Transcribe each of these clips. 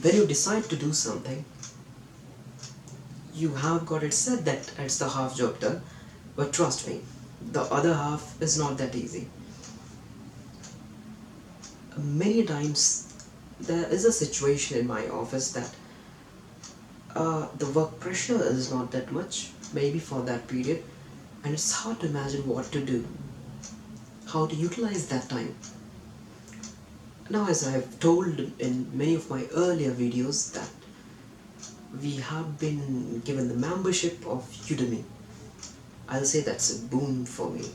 When you decide to do something, you have got it said that it's the half job done, but trust me, the other half is not that easy. Many times there is a situation in my office that the work pressure is not that much, maybe for that period, and it's hard to imagine what to do, how to utilize that time. Now, as I have told in many of my earlier videos, that we have been given the membership of Udemy. I'll say that's a boon for me.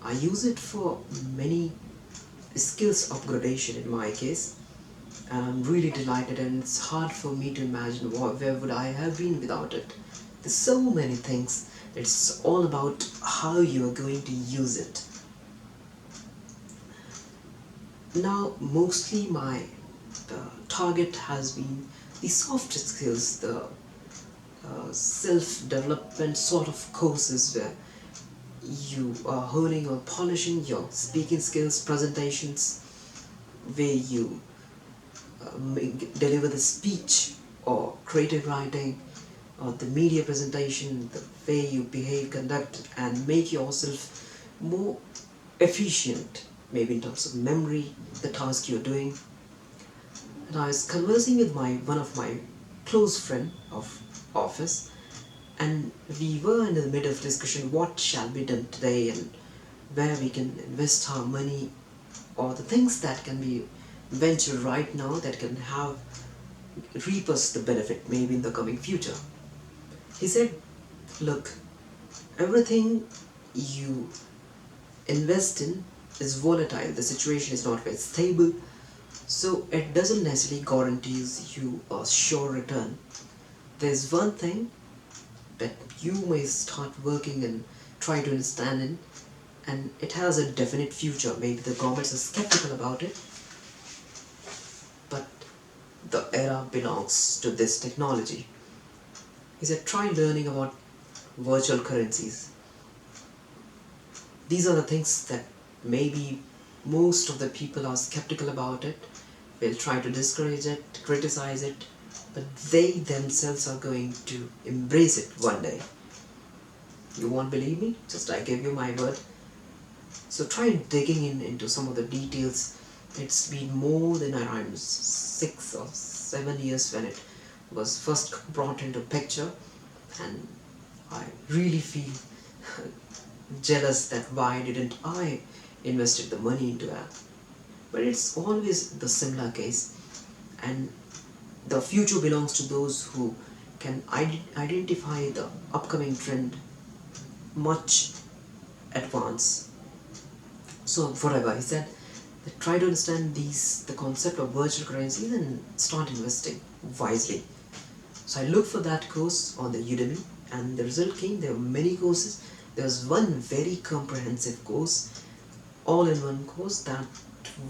I use it for many skills upgradation in my case, and I'm really delighted, and it's hard for me to imagine where would I have been without it. There's so many things. It's all about how you are going to use it. Now, mostly my target has been the soft skills, the self-development sort of courses where you are honing or polishing your speaking skills, presentations, where you deliver the speech or creative writing or the media presentation, the way you behave, conduct, and make yourself more efficient, maybe in terms of memory, the task you're doing. And I was conversing with one of my close friend of office, and we were in the middle of discussion what shall be done today and where we can invest our money, or the things that can be ventured right now that can reap us the benefit maybe in the coming future. He said, look, everything you invest in is volatile, the situation is not very stable, so it doesn't necessarily guarantees you a sure return. There's one thing that you may start working and try to understand in, and it has a definite future. Maybe the governments are skeptical about it, but the era belongs to this technology. He said, try learning about virtual currencies. These are the things that maybe most of the people are skeptical about it, will try to discourage it, criticize it, but they themselves are going to embrace it one day. You won't believe me? Just I give you my word. So try digging into some of the details. It's been more than around 6 or 7 years when it was first brought into picture, and I really feel jealous that why didn't I invested the money into that. But it's always the similar case, and the future belongs to those who can identify the upcoming trend much advance. So whatever he said, try to understand the concept of virtual currencies and start investing wisely. So I looked for that course on the Udemy, and the result came. There were many courses. There was one very comprehensive course, all-in-one course, that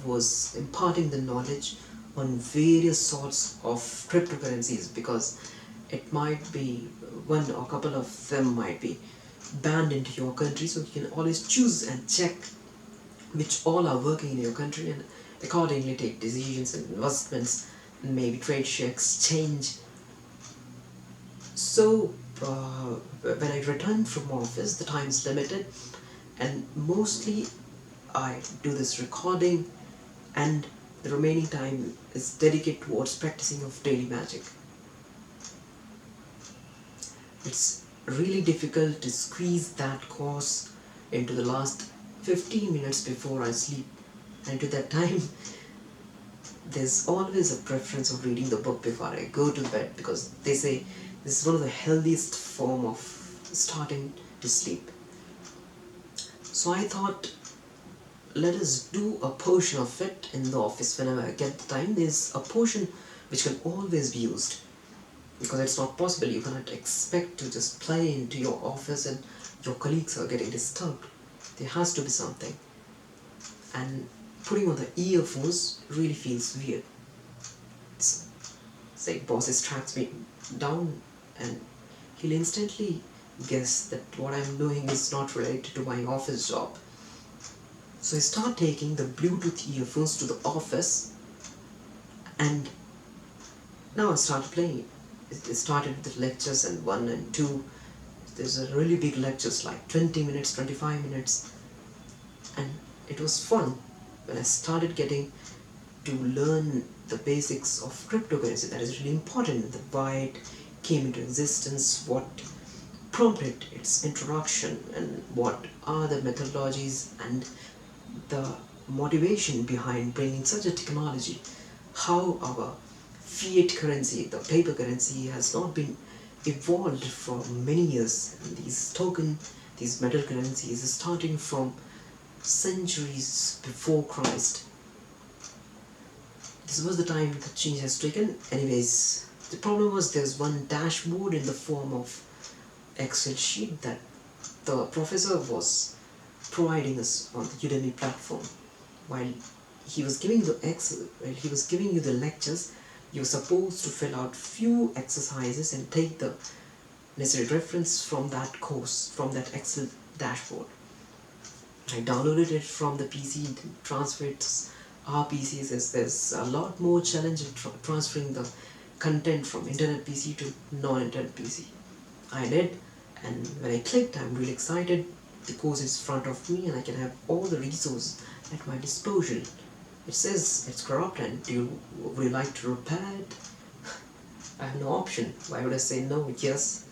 was imparting the knowledge on various sorts of cryptocurrencies, because it might be one or couple of them might be banned into your country, so you can always choose and check which all are working in your country and accordingly take decisions and investments and maybe trade share exchange. So when I return from office, the time is limited, and mostly I do this recording, and the remaining time is dedicated towards practicing of daily magic. It's really difficult to squeeze that course into the last 15 minutes before I sleep, and to that time there's always a preference of reading the book before I go to bed, because they say this is one of the healthiest form of starting to sleep. So I thought, let us do a portion of it in the office whenever I get the time. There's a portion which can always be used, because it's not possible. You cannot expect to just play into your office and your colleagues are getting disturbed. There has to be something, and putting on the earphones really feels weird. Say boss tracks me down, and he'll instantly guess that what I'm doing is not related to my office job. So I start taking the Bluetooth earphones to the office, And now I started playing it. It started with the lectures and 1 and 2. There's a really big lectures like 20 minutes, 25 minutes, and it was fun when I started getting to learn the basics of cryptocurrency. That is really important. Why it came into existence, what prompted its introduction, and what are the methodologies and the motivation behind bringing such a technology. How our fiat currency, the paper currency, has not been evolved for many years. And these metal currencies, starting from centuries before Christ. This was the time the change has taken. Anyways, the problem was there's one dashboard in the form of Excel sheet that the professor was providing us on the Udemy platform. While he was giving you the lectures, you're supposed to fill out few exercises and take the necessary reference from that course, from that Excel dashboard. I downloaded it from the PC and transferred our PCs, as there's a lot more challenge in transferring the content from internet PC to non-internet PC. I did, and when I clicked, I'm really excited. The course is in front of me and I can have all the resources at my disposal. It says it's corrupt and would you like to repair it? I have no option. Why would I say no? Yes.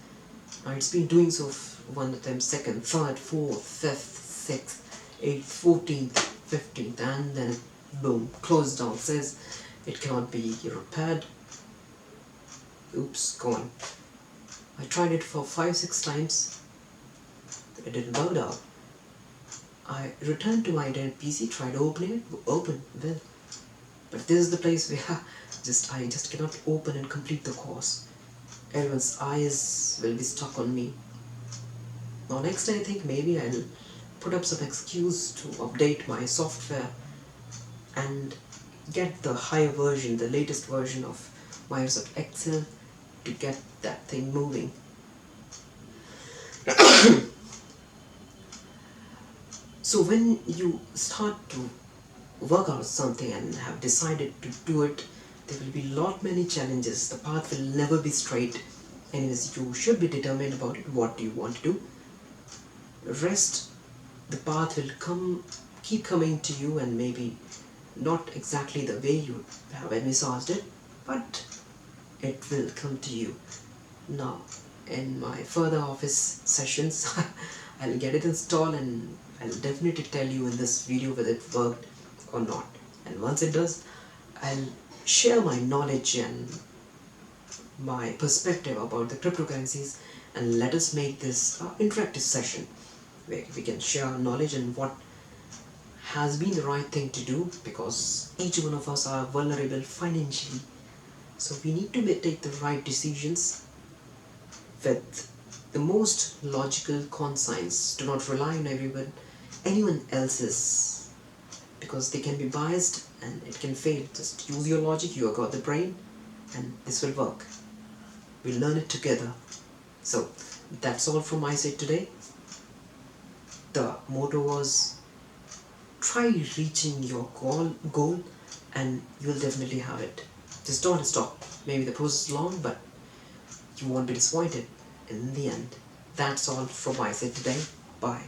Now it's been doing so one attempt, second, third, fourth, fifth, sixth, 8th, 14th, 15th, and then boom, closed down, says it cannot be repaired. Oops, gone. I tried it for 5-6 times, it didn't work out. I returned to my internet PC, tried opening it, open, well, but this is the place where I just cannot open and complete the course. Everyone's eyes will be stuck on me. Now next day I think maybe I'll put up some excuse to update my software and get the higher version, the latest version of Microsoft Excel to get that thing moving. So when you start to work out something and have decided to do it, there will be many challenges. The path will never be straight. Anyways, you should be determined about it, what you want to do. Rest, the path will keep coming to you, and maybe not exactly the way you have envisaged it, but it will come to you. Now, in my further office sessions, I'll get it installed and I'll definitely tell you in this video whether it worked or not. And once it does, I'll share my knowledge and my perspective about the cryptocurrencies, and let us make this interactive session where we can share our knowledge and what has been the right thing to do, because each one of us are vulnerable financially. So we need to take the right decisions with the most logical conscience. Do not rely on anyone else's, because they can be biased and it can fail. Just use your logic, you have got the brain, and this will work. We'll learn it together. So that's all from my side today. The motto was, try reaching your goal and you'll definitely have it. Just don't stop. Maybe the process is long, but you won't be disappointed in the end. That's all from my side today. Bye.